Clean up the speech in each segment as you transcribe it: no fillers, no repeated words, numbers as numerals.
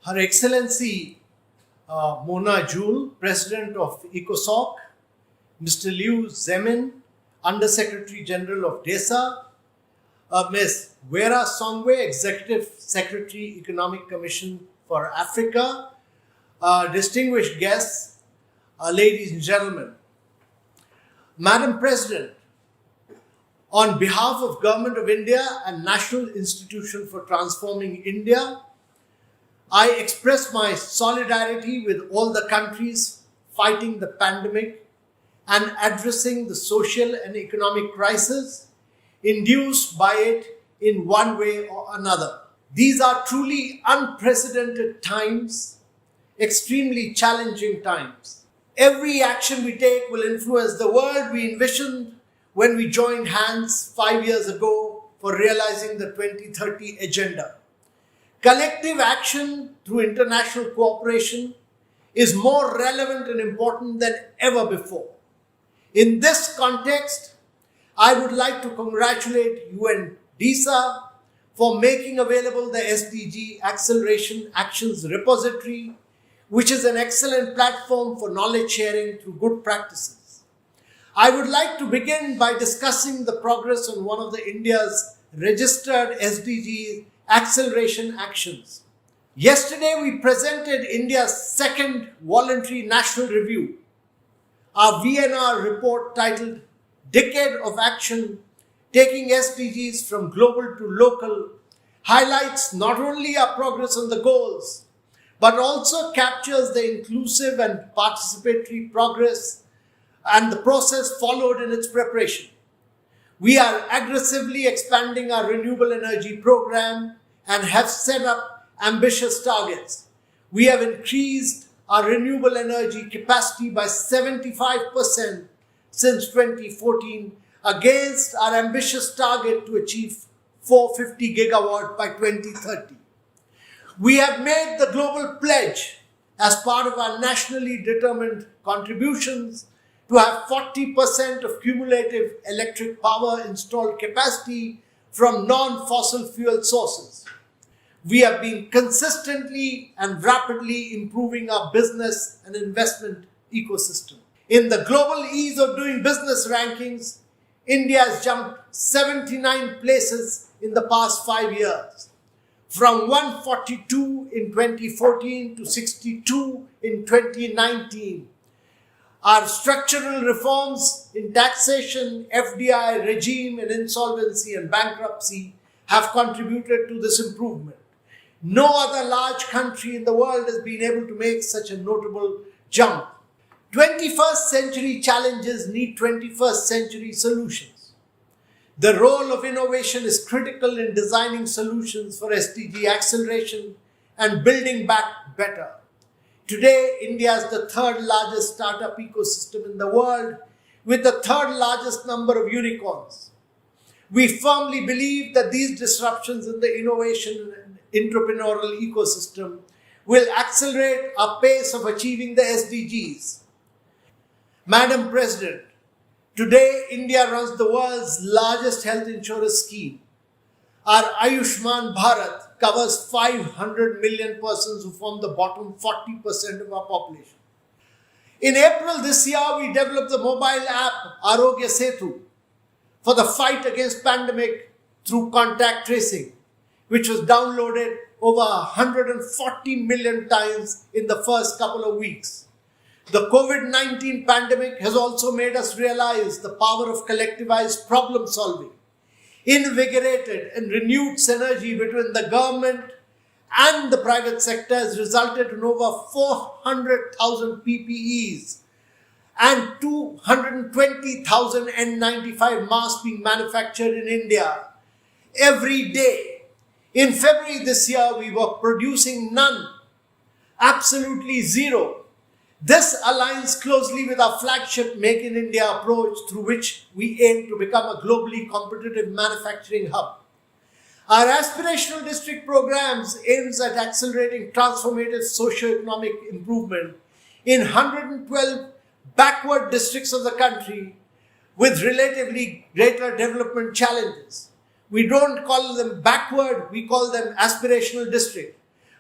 Her Excellency Mona Jewel, President of ECOSOC, Mr. Liu Zemin, Under-Secretary General of DESA, Ms. Vera Songwe, Executive Secretary, Economic Commission for Africa, distinguished guests, ladies and gentlemen. Madam President, on behalf of Government of India and National Institution for Transforming India, I express my solidarity with all the countries fighting the pandemic and addressing the social and economic crisis induced by it in one way or another. These are truly unprecedented times, extremely challenging times. Every action we take will influence the world we envisioned when we joined hands 5 years ago for realizing the 2030 agenda. Collective action through international cooperation is more relevant and important than ever before. In this context, I would like to congratulate UNDESA for making available the SDG Acceleration Actions Repository, which is an excellent platform for knowledge sharing through good practices. I would like to begin by discussing the progress on one of India's registered SDG acceleration actions. Yesterday, we presented India's second voluntary national review. Our VNR report titled Decade of Action, Taking SDGs from Global to Local, highlights not only our progress on the goals, but also captures the inclusive and participatory progress and the process followed in its preparation. We are aggressively expanding our renewable energy program and have set up ambitious targets. We have increased our renewable energy capacity by 75% since 2014 against our ambitious target to achieve 450 gigawatt by 2030. We have made the global pledge as part of our nationally determined contributions to have 40% of cumulative electric power installed capacity from non-fossil fuel sources. We have been consistently and rapidly improving our business and investment ecosystem. In the Global Ease of Doing Business rankings, India has jumped 79 places in the past 5 years, from 142 in 2014 to 62 in 2019. Our structural reforms in taxation, FDI regime, and insolvency and bankruptcy have contributed to this improvement. No other large country in the world has been able to make such a notable jump. 21st century challenges need 21st century solutions. The role of innovation is critical in designing solutions for SDG acceleration and building back better. Today, India is the third largest startup ecosystem in the world, with the third largest number of unicorns. We firmly believe that these disruptions in the innovation and entrepreneurial ecosystem will accelerate our pace of achieving the SDGs. Madam President, today India runs the world's largest health insurance scheme. Our Ayushman Bharat covers 500 million persons who form the bottom 40% of our population. In April this year, we developed the mobile app Arogya Setu for the fight against pandemic through contact tracing, which was downloaded over 140 million times in the first couple of weeks. The COVID-19 pandemic has also made us realize the power of collectivized problem solving. Invigorated and renewed synergy between the government and the private sector has resulted in over 400,000 PPEs and 220,000 N95 masks being manufactured in India every day. In February this year, we were producing none, absolutely zero. This aligns closely with our flagship Make in India approach, through which we aim to become a globally competitive manufacturing hub. Our aspirational district programs aims at accelerating transformative socio-economic improvement in 112 backward districts of the country with relatively greater development challenges. We don't call them backward, we call them aspirational district.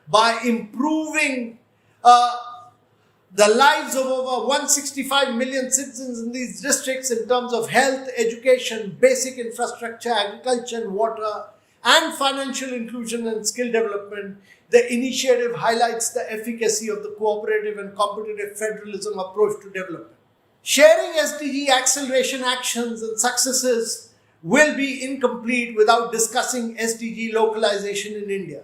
by improving the lives of over 165 million citizens in these districts in terms of health, education, basic infrastructure, agriculture and water, and financial inclusion and skill development. The initiative highlights the efficacy of the cooperative and competitive federalism approach to development. Sharing SDG acceleration actions and successes will be incomplete without discussing SDG localization in India.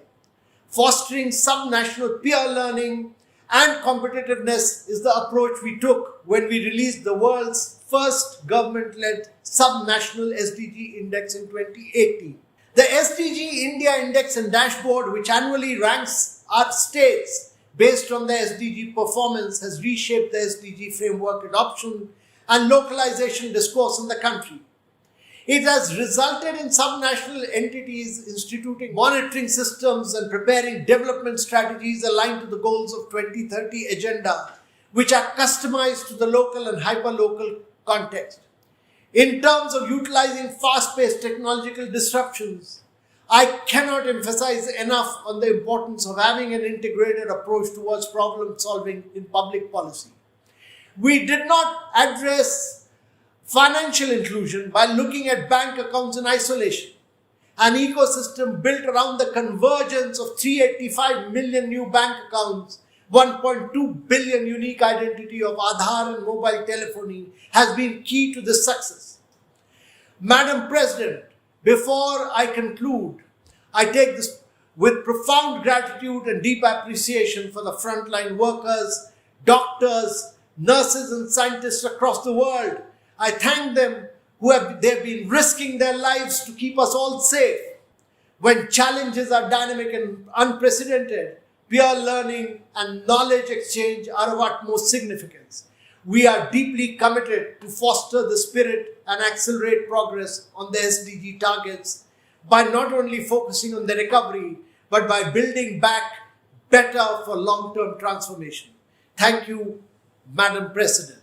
Fostering subnational peer learning and competitiveness is the approach we took when we released the world's first government-led subnational SDG index in 2018. The SDG India Index and Dashboard, which annually ranks our states based on the SDG performance, has reshaped the SDG framework adoption and localization discourse in the country. It has resulted in subnational entities instituting monitoring systems and preparing development strategies aligned to the goals of 2030 agenda, which are customized to the local and hyperlocal context. In terms of utilizing fast-paced technological disruptions, I cannot emphasize enough on the importance of having an integrated approach towards problem solving in public policy. We did not address financial inclusion by looking at bank accounts in isolation. An ecosystem built around the convergence of 385 million new bank accounts, 1.2 billion unique identity of Aadhaar and mobile telephony has been key to this success. Madam President, before I conclude, I take this with profound gratitude and deep appreciation for the frontline workers, doctors, nurses and scientists across the world. I thank them they've been risking their lives to keep us all safe. When challenges are dynamic and unprecedented, peer learning and knowledge exchange are of utmost significance. We are deeply committed to foster the spirit and accelerate progress on the SDG targets by not only focusing on the recovery, but by building back better for long-term transformation. Thank you, Madam President.